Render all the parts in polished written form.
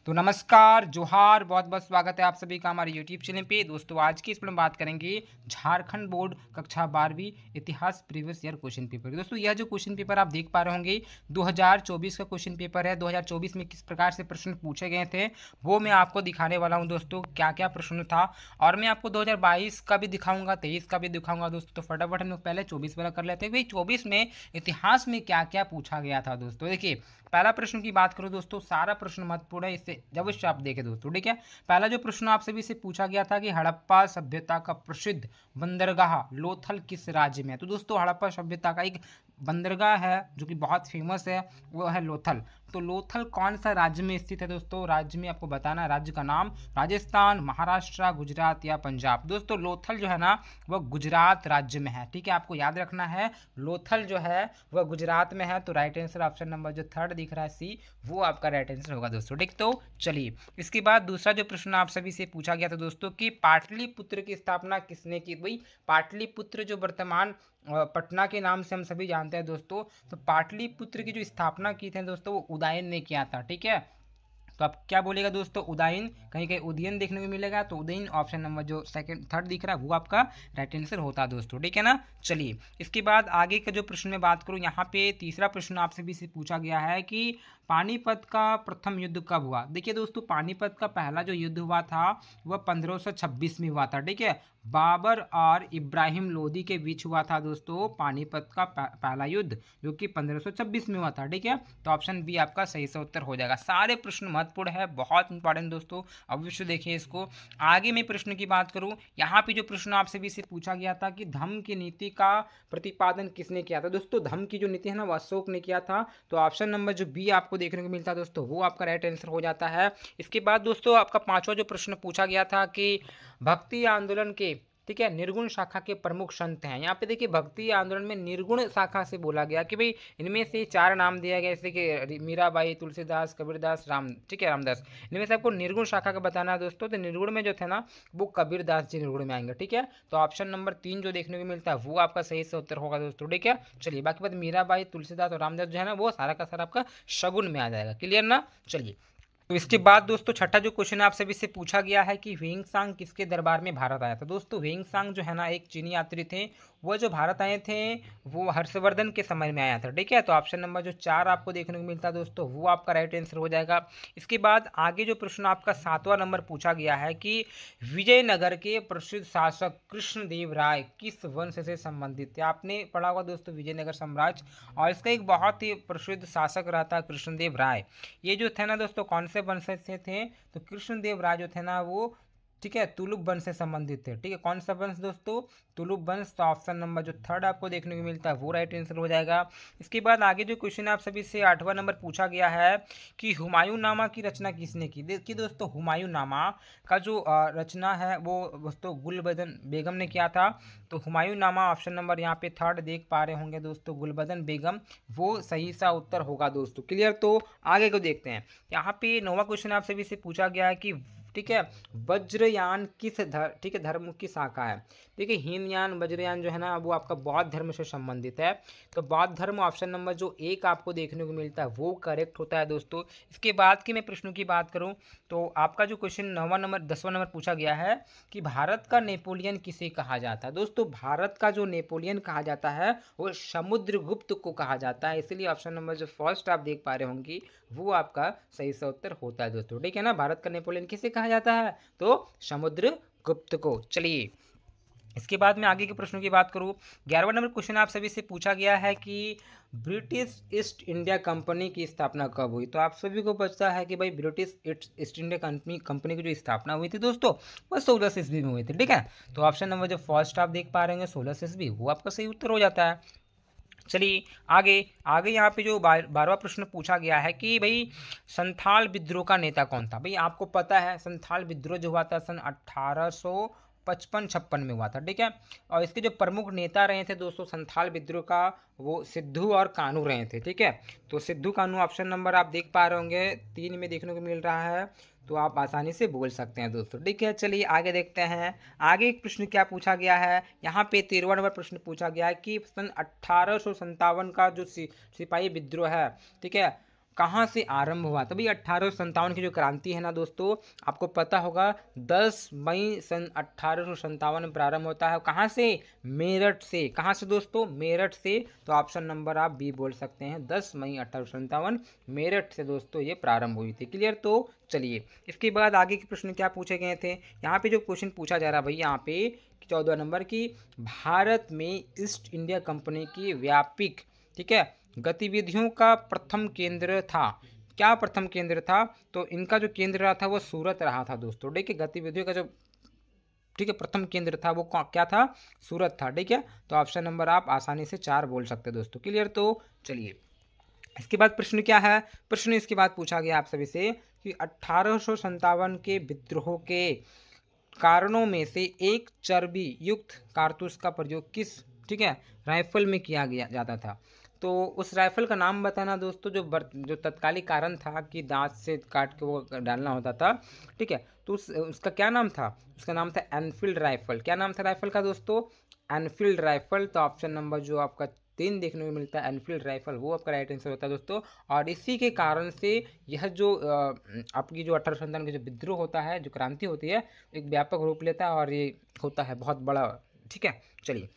तो नमस्कार, जोहार, बहुत बहुत स्वागत है आप सभी का हमारे यूट्यूब चैनल पे। दोस्तों आज की इस पर हम बात करेंगे झारखंड बोर्ड कक्षा 12वीं इतिहास प्रीवियस ईयर क्वेश्चन पेपर। दोस्तों यह जो क्वेश्चन पेपर आप देख पा रहे होंगे 2024 का क्वेश्चन पेपर है। 2024 में किस प्रकार से प्रश्न पूछे गए थे वो मैं आपको दिखाने वाला हूँ दोस्तों, क्या क्या प्रश्न था। और मैं आपको 2022 का भी दिखाऊंगा, 23 का भी दिखाऊंगा दोस्तों। तो फटाफट हम लोग पहले 24 वाला कर लेते हैं। भाई 24 में इतिहास में क्या क्या पूछा गया था दोस्तों। देखिए पहला प्रश्न की बात करो दोस्तों, सारा प्रश्न महत्वपूर्ण है, इससे अवश्य आप देखें दोस्तों, ठीक है। पहला जो प्रश्न आप सभी से पूछा गया था कि हड़प्पा सभ्यता का प्रसिद्ध बंदरगाह लोथल किस राज्य में है। तो दोस्तों हड़प्पा सभ्यता का एक बंदरगाह है जो कि बहुत फेमस है, वो है लोथल। तो लोथल कौन सा राज्य में स्थित है दोस्तों, राज्य में आपको बताना है। राज्य का नाम राजस्थान, महाराष्ट्र, गुजरात या पंजाब। दोस्तों लोथल जो है ना वह गुजरात राज्य में है, ठीक है, आपको याद रखना है। लोथल जो है वह गुजरात में है। तो राइट आंसर ऑप्शन नंबर जो थर्ड दिख रहा है सी, वो आपका राइट आंसर होगा दोस्तों, ठीक। तो चलिए इसके बाद दूसरा जो प्रश्न आप सभी से पूछा गया था दोस्तों कि पाटलिपुत्र की स्थापना किसने की। भाई पाटलिपुत्र जो वर्तमान पटना के नाम से हम सभी जानते हैं दोस्तों, तो पाटलिपुत्र की जो स्थापना की थी दोस्तों वो उदयन ने किया था, ठीक है। तो आप क्या बोलेगा दोस्तों, उदयन, कहीं कहीं उदयन देखने को मिलेगा, तो उदयन ऑप्शन नंबर जो सेकंड थर्ड दिख रहा है वो आपका राइट आंसर होता है दोस्तों, ठीक है ना। चलिए इसके बाद आगे का जो प्रश्न में बात करूं, यहाँ पे तीसरा प्रश्न आपसे भी से पूछा गया है कि पानीपत का प्रथम युद्ध कब हुआ। देखिए दोस्तों पानीपत का पहला जो युद्ध हुआ था वह 1526 में हुआ था, ठीक है। बाबर और इब्राहिम लोदी के बीच हुआ था दोस्तों पानीपत का पहला युद्ध, जो कि 1526 में हुआ था, ठीक है। तो ऑप्शन बी आपका सही से उत्तर हो जाएगा। सारे प्रश्न महत्वपूर्ण है, बहुत इंपॉर्टेंट दोस्तों, अवश्य देखिए इसको। आगे मैं प्रश्न की बात करूं, यहाँ पे जो प्रश्न आपसे भी से पूछा गया था कि धम्म की नीति का प्रतिपादन किसने किया था। दोस्तों धम्म की जो नीति है ना वो अशोक ने किया था। तो ऑप्शन नंबर जो बी आपको देखने को मिलता है दोस्तों, वो आपका राइट आंसर हो जाता है। इसके बाद दोस्तों आपका पांचवा जो प्रश्न पूछा गया था कि भक्ति आंदोलन के, ठीक है, निर्गुण शाखा के प्रमुख संत हैं। यहाँ पे देखिए भक्ति आंदोलन में निर्गुण शाखा से बोला गया कि भाई इनमें से चार नाम दिया गया, जैसे कि मीराबाई, तुलसीदास, कबीरदास, राम, ठीक है, रामदास। इनमें से आपको निर्गुण शाखा का बताना है दोस्तों। तो निर्गुण में जो थे ना वो कबीरदास जी निर्गुण में आएंगे, ठीक है। तो ऑप्शन नंबर 3 जो देखने को मिलता है वो आपका सही से उत्तर होगा दोस्तों, ठीक है। चलिए बाकी बात मीराबाई, तुलसीदास और रामदास जो है ना वो सारा का सारा आपका शगुन में आ जाएगा, क्लियर ना। चलिए तो इसके बाद दोस्तों छठा जो क्वेश्चन आप सभी से पूछा गया है कि ह्वेंसांग किसके दरबार में भारत आया था। दोस्तों ह्वेंसांग जो है ना एक चीनी यात्री थे, वो जो भारत आए थे वो हर्षवर्धन के समय में आया था, ठीक है। तो ऑप्शन नंबर जो 4 आपको देखने को मिलता है दोस्तों, वो आपका राइट आंसर हो जाएगा। इसके बाद आगे जो प्रश्न आपका 7वां नंबर पूछा गया है कि विजयनगर के प्रसिद्ध शासक कृष्णदेव राय किस वंश से संबंधित थे। आपने पढ़ा होगा दोस्तों विजयनगर साम्राज्य, और इसका एक बहुत ही प्रसिद्ध शासक रहा था कृष्णदेव राय। ये जो थे ना दोस्तों कौन से वंश से थे, तो कृष्णदेव राय जो थे ना वो, ठीक है, तुलुक वंश से संबंधित थे, ठीक है। कौन सा वंश दोस्तों, तुलुक वंश। तो ऑप्शन नंबर जो थर्ड आपको देखने को मिलता है वो राइट आंसर हो जाएगा। इसके बाद आगे जो क्वेश्चन आप सभी से 8वां नंबर पूछा गया है कि हुमायूं नामा की रचना किसने की। देखिए दोस्तों हुमायूं नामा का जो रचना है वो दोस्तों गुलबदन बेगम ने किया था। तो हुमायूं नामा ऑप्शन नंबर यहाँ पे थर्ड देख पा रहे होंगे दोस्तों, गुलबदन बेगम, वो सही सा उत्तर होगा दोस्तों, क्लियर। तो आगे को देखते हैं। यहाँ पे 9वां क्वेश्चन आप सभी से पूछा गया है कि, ठीक है, वज्रयान किस ठीक है धर्म की शाखा है। देखिए हीनयान वज्रयान जो है ना वो आपका बौद्ध धर्म से संबंधित है। तो बौद्ध धर्म ऑप्शन नंबर जो 1 आपको देखने को मिलता है वो करेक्ट होता है दोस्तों। इसके बाद की मैं प्रश्नों की बात करूं तो आपका जो क्वेश्चन 9वां नंबर 10वां नंबर पूछा गया है कि भारत का नेपोलियन किसे कहा जाता है। दोस्तों भारत का जो नेपोलियन कहा जाता है वो समुद्रगुप्त को कहा जाता है, इसलिए ऑप्शन नंबर जो फर्स्ट आप देख पा रहे होंगे वो आपका सही से उत्तर होता है दोस्तों, ठीक है ना। भारत का नेपोलियन किसे कहा जाता है, तो समुद्रगुप्त को। चलिए इसके बाद में आगे के प्रश्नों की बात करूं, 11वां नंबर क्वेश्चन आप सभी से पूछा गया है कि ब्रिटिश ईस्ट इंडिया कंपनी की स्थापना कब हुई। तो आप सभी को पता है कि भाई ब्रिटिश ईस्ट इंडिया कंपनी की जो स्थापना हुई थी दोस्तों वो 16 ईस्वी में हुई थी, ठीक है। तो ऑप्शन नंबर जो फर्स्ट आप देख पा रहे हैं 16 ईस्वी, वो आपका सही उत्तर हो जाता है। चलिए आगे आगे यहाँ पे जो 12वां प्रश्न पूछा गया है कि भाई संथाल विद्रोह का नेता कौन था। भाई आपको पता है संथाल विद्रोह जो हुआ था सन 1855-56 में हुआ था, ठीक है। और इसके जो प्रमुख नेता रहे थे दोस्तों संथाल विद्रोह का, वो सिद्धू और कानू रहे थे, ठीक है। तो सिद्धू कानू ऑप्शन नंबर आप देख पा रहे होंगे 3 में देखने को मिल रहा है, तो आप आसानी से बोल सकते हैं दोस्तों, ठीक है। चलिए आगे देखते हैं। आगे एक प्रश्न क्या पूछा गया है, यहाँ पे 13वां नंबर प्रश्न पूछा गया है कि सन 1857 का जो सिपाही विद्रोह है, ठीक है, कहाँ से आरंभ हुआ? तो भाई 1857 की जो क्रांति है ना दोस्तों, आपको पता होगा 10 मई सन 1857 में प्रारंभ होता है। कहाँ से? मेरठ से। कहाँ से दोस्तों? मेरठ से। तो ऑप्शन नंबर आप बी बोल सकते हैं, 10 मई 1857 मेरठ से दोस्तों ये प्रारंभ हुई थी। क्लियर? तो चलिए इसके बाद आगे के प्रश्न क्या पूछे गए थे। यहाँ पे जो क्वेश्चन पूछा जा रहा है भाई, यहाँ पे 14 नंबर की, भारत में ईस्ट इंडिया कंपनी की व्यापक, ठीक है, गतिविधियों का प्रथम केंद्र था। क्या प्रथम केंद्र था? तो इनका जो केंद्र रहा था वो सूरत रहा था दोस्तों। ठीक है, गतिविधियों का जो, ठीक है, प्रथम केंद्र था वो क्या था? सूरत था। ठीक है, तो ऑप्शन नंबर आप आसानी से 4 बोल सकते हैं दोस्तों। क्लियर? तो चलिए इसके बाद प्रश्न क्या है। प्रश्न इसके बाद पूछा गया आप सभी से कि 1857 के विद्रोह के कारणों में से एक चर्बी युक्त कारतूस का प्रयोग किस, ठीक है, राइफल में किया गया जाता था। तो उस राइफल का नाम बताना दोस्तों, जो तत्कालिक कारण था कि दांत से काट के वो डालना होता था। ठीक है, तो उसका क्या नाम था? उसका नाम था एनफील्ड राइफल। क्या नाम था राइफल का दोस्तों? Enfield rifle. तो ऑप्शन नंबर जो आपका 3 देखने को मिलता है, एनफील्ड राइफल, वो आपका राइट आंसर होता है दोस्तों। और इसी के कारण से यह जो आपकी जो 1857 का जो विद्रोह होता है, जो क्रांति होती है, एक व्यापक रूप लेता है और ये होता है बहुत बड़ा। ठीक है, चलिए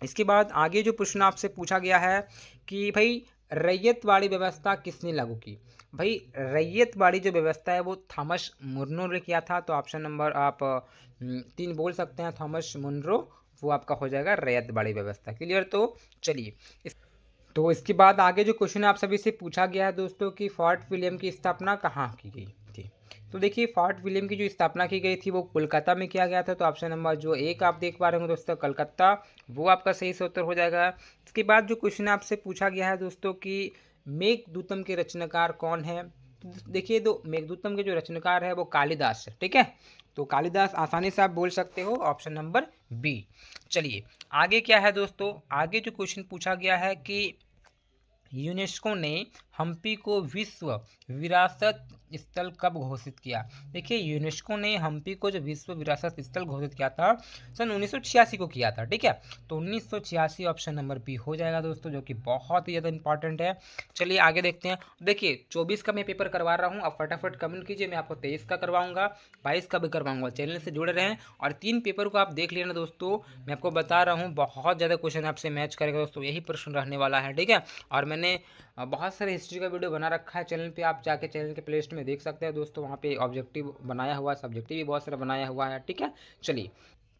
इसके बाद आगे जो प्रश्न आपसे पूछा गया है कि भाई रैयतवाड़ी व्यवस्था किसने लागू की। भाई रैयतवाड़ी जो व्यवस्था है वो थॉमस मुनरो ने किया था। तो ऑप्शन नंबर आप 3 बोल सकते हैं, थॉमस मुनरो, वो आपका हो जाएगा रैयतवाड़ी व्यवस्था। क्लियर? तो चलिए तो इसके बाद आगे जो क्वेश्चन आप सभी से पूछा गया है दोस्तों कि फोर्ट विलियम की स्थापना कहाँ की गई थी। तो देखिए फोर्ट विलियम की जो स्थापना की गई थी वो कोलकाता में किया गया था। तो ऑप्शन नंबर जो 1 आप देख पा रहे होंगे दोस्तों, कलकत्ता, वो आपका सही से उत्तर हो जाएगा। इसके बाद जो क्वेश्चन आपसे पूछा गया है दोस्तों कि मेघदूतम के रचनाकार कौन है। तो देखिए मेघदूतम के जो रचनाकार है वो कालिदास है। ठीक है, तो कालिदास आसानी से आप बोल सकते हो, ऑप्शन नंबर बी। चलिए आगे क्या है दोस्तों, आगे जो क्वेश्चन पूछा गया है कि यूनेस्को ने हम्पी को विश्व विरासत स्थल कब घोषित किया। देखिए यूनेस्को ने हम्पी को जो विश्व विरासत स्थल घोषित किया था सन 1986 को किया था। ठीक है, तो 1986 ऑप्शन नंबर बी हो जाएगा दोस्तों, जो कि बहुत ही ज़्यादा इंपॉर्टेंट है। चलिए आगे देखते हैं। देखिए 24 का मैं पेपर करवा रहा हूँ, आप फटाफट कमेंट कीजिए। मैं आपको 23 का करवाऊंगा, 22 का भी करवाऊंगा। चैनल से जुड़े रहें और 3 पेपर को आप देख लेना दोस्तों। मैं आपको बता रहा हूँ बहुत ज़्यादा क्वेश्चन आपसे मैच करेगा दोस्तों, यही प्रश्न रहने वाला है। ठीक है, और मैंने बहुत सारे हिस्ट्री का वीडियो बना रखा है चैनल पे, आप जाके चैनल के प्लेलिस्ट में देख सकते हैं दोस्तों। वहाँ पे ऑब्जेक्टिव बनाया हुआ है, सब्जेक्टिव भी बहुत सारा बनाया हुआ है। ठीक है, चलिए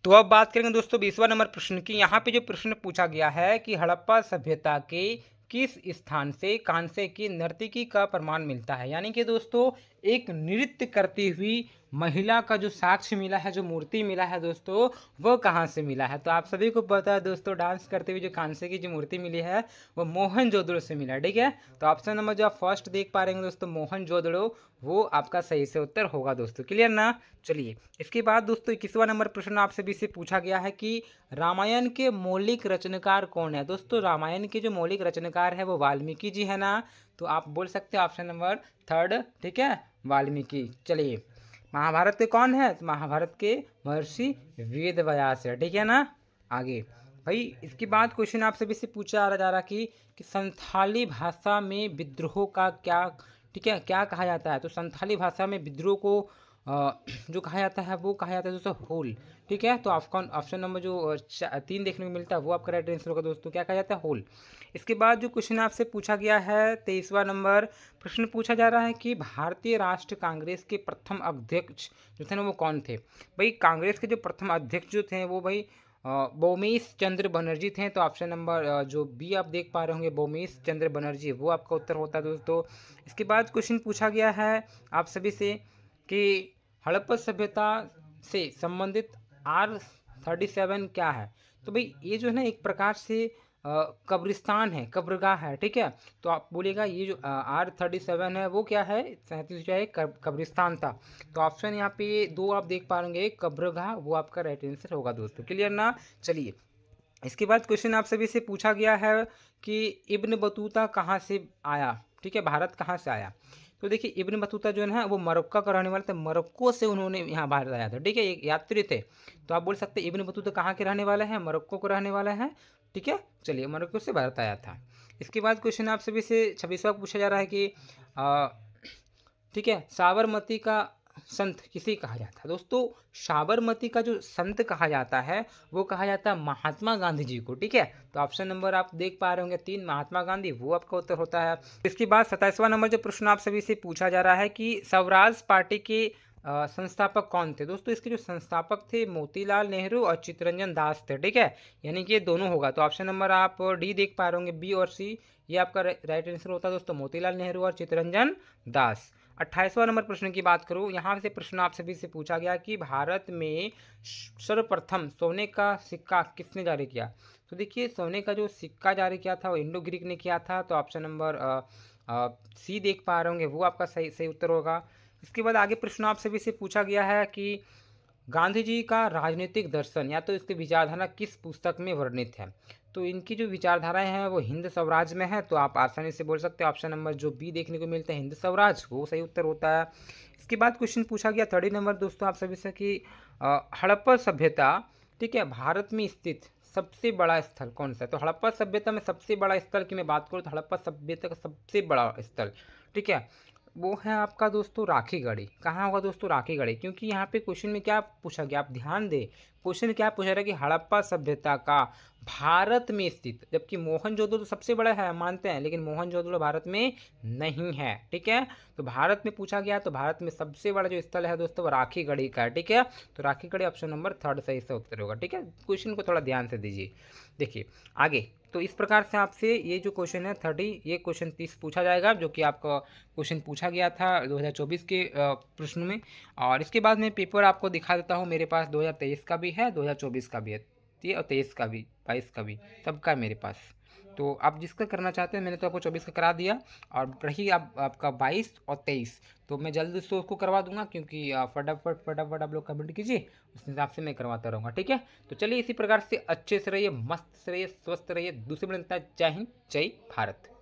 तो अब बात करेंगे दोस्तों 20वां नंबर प्रश्न की। यहाँ पे जो प्रश्न पूछा गया है कि हड़प्पा सभ्यता के किस स्थान से कांसे की नर्तकी का प्रमाण मिलता है। यानी कि दोस्तों एक नृत्य करती हुई महिला का जो साक्ष्य मिला है, जो मूर्ति मिला है दोस्तों, वो कहाँ से मिला है। तो आप सभी को पता है दोस्तों, डांस करते हुए जो कांसे की जो मूर्ति मिली है वो मोहनजोदड़ो से मिला। ठीक है, तो ऑप्शन नंबर जो आप फर्स्ट देख पा रहे हैं दोस्तों, मोहनजोदड़ो, वो आपका सही से उत्तर होगा दोस्तों। क्लियर ना? चलिए इसके बाद दोस्तों 21वां नंबर प्रश्न आपसे भी से पूछा गया है कि रामायण के मौलिक रचनाकार कौन है। दोस्तों रामायण के जो मौलिक रचनाकार है वो वाल्मीकि जी है ना। तो आप बोल सकते हैं ऑप्शन नंबर 3, ठीक है, वाल्मीकि। चलिए महाभारत के कौन है? तो महाभारत के महर्षि वेद व्यास है। ठीक है ना। आगे भाई इसके बाद क्वेश्चन आप सभी से पूछा जा रहा कि संथाली भाषा में विद्रोह का क्या, ठीक है, क्या कहा जाता है। तो संथाली भाषा में विद्रोह को जो कहा जाता है वो कहा जाता है दोस्तों होल। ठीक है, तो ऑप्शन नंबर जो 3 देखने को मिलता है वो आपका राइट आंसर होगा दोस्तों। क्या कहा जाता है? होल। इसके बाद जो क्वेश्चन आपसे पूछा गया है 23वां नंबर प्रश्न पूछा जा रहा है कि भारतीय राष्ट्रीय कांग्रेस के प्रथम अध्यक्ष जो थे ना वो कौन थे। भाई कांग्रेस के जो प्रथम अध्यक्ष जो थे वो भाई बोमेश चंद्र बनर्जी थे। तो ऑप्शन नंबर जो बी आप देख पा रहे होंगे, बोमेश चंद्र बनर्जी, वो आपका उत्तर होता है दोस्तों। इसके बाद क्वेश्चन पूछा गया है आप सभी से कि हड़प्पा सभ्यता से संबंधित R37 क्या है। तो भाई ये जो है ना एक प्रकार से कब्रिस्तान है, कब्रगाह है। ठीक है, तो आप बोलिएगा ये जो R37 है वो क्या है, 37 जो है कब्रिस्तान था। तो ऑप्शन यहाँ पे 2 आप देख पा रहे कब्रगाह, वो आपका राइट आंसर होगा दोस्तों। क्लियर ना। चलिए इसके बाद क्वेश्चन आप सभी से पूछा गया है कि इब्न बतूता कहाँ से आया। ठीक है, भारत कहाँ से आया। तो देखिए इब्न बतूता जो है ना वो मोरक्को का रहने वाले थे, मोरक्को से उन्होंने यहाँ भारत आया था। ठीक है, एक यात्री थे। तो आप बोल सकते हैं इब्न बतूता कहाँ के रहने वाले हैं, मोरक्को को रहने वाला है। ठीक है, चलिए मोरक्को से भारत आया था। इसके बाद क्वेश्चन आप सभी से 26वां पूछा जा रहा है कि ठीक है, साबरमती का संत किसे कहा जाता है। दोस्तों साबरमती का जो संत कहा जाता है वो कहा जाता है महात्मा गांधी जी को। ठीक है, तो ऑप्शन नंबर आप देख पा रहे होंगे 3 महात्मा गांधी, वो आपका उत्तर होता है। इसके बाद 27वां नंबर जो प्रश्न आप सभी से पूछा जा रहा है कि स्वराज पार्टी के संस्थापक कौन थे। दोस्तों इसके जो संस्थापक थे मोतीलाल नेहरू और चित्तरंजन दास थे। ठीक है, यानी कि ये दोनों होगा। तो ऑप्शन नंबर आप डी देख पा रहे होंगे, बी और सी, ये आपका राइट आंसर होता है दोस्तों, मोतीलाल नेहरू और चित्तरंजन दास। 28वां नंबर प्रश्न की बात करूं, यहाँ से प्रश्न आप सभी से पूछा गया कि भारत में सर्वप्रथम सोने का सिक्का किसने जारी किया। तो देखिए सोने का जो सिक्का जारी किया था वो इंडो ग्रीक ने किया था। तो ऑप्शन नंबर सी देख पा रहे होंगे, वो आपका सही सही उत्तर होगा। इसके बाद आगे प्रश्न आप सभी से पूछा गया है कि गांधी जी का राजनीतिक दर्शन या तो इसकी विचारधारा किस पुस्तक में वर्णित है। तो इनकी जो विचारधाराएं हैं वो हिंद स्वराज में है। तो आप आसानी से बोल सकते हैं ऑप्शन नंबर जो बी देखने को मिलता है हिंद स्वराज, वो सही उत्तर होता है। इसके बाद क्वेश्चन पूछा गया 30 नंबर दोस्तों आप सभी से कि हड़प्पा सभ्यता, ठीक है, भारत में स्थित सबसे बड़ा स्थल कौन सा है। तो हड़प्पा सभ्यता में सबसे बड़ा स्थल की मैं बात करूँ तो हड़प्पा सभ्यता का सबसे बड़ा स्थल, ठीक है, वो है आपका दोस्तों राखीगढ़ी। कहाँ होगा दोस्तों, राखीगढ़ी। क्योंकि यहाँ पे क्वेश्चन में क्या पूछा गया, आप ध्यान दें, क्वेश्चन क्या पूछा रहा है कि हड़प्पा सभ्यता का भारत में स्थित, जबकि मोहनजोदड़ो तो सबसे बड़ा है मानते हैं, लेकिन मोहनजोदड़ो भारत में नहीं है। ठीक है, तो भारत में पूछा गया तो भारत में सबसे बड़ा जो स्थल है दोस्तों वो राखीगढ़ी का है। ठीक है, तो राखीगढ़ी ऑप्शन नंबर 3 सही से उत्तर होगा। ठीक है, क्वेश्चन को थोड़ा ध्यान से दीजिए। देखिए आगे, तो इस प्रकार से आपसे ये जो क्वेश्चन है 30, ये क्वेश्चन 30 पूछा जाएगा, जो कि आपका क्वेश्चन पूछा गया था 2024 के प्रश्न में। और इसके बाद मैं पेपर आपको दिखा देता हूँ, मेरे पास 2023 का भी है, 2024 का भी है, और 23 का भी, 22 का भी, सबका है मेरे पास। तो आप जिसका करना चाहते हैं, मैंने तो आपको 24 का करा दिया, और रही आपका 22 और 23, तो मैं जल्द से उसको करवा दूंगा, क्योंकि फटाफट फटाफट आप लोग कमेंट कीजिए, उस हिसाब से मैं करवाता रहूँगा। ठीक है, तो चलिए इसी प्रकार से अच्छे से रहिए, मस्त से रहिए, स्वस्थ रहिए। दूसरे मिलता है। जय हिंद, जय भारत।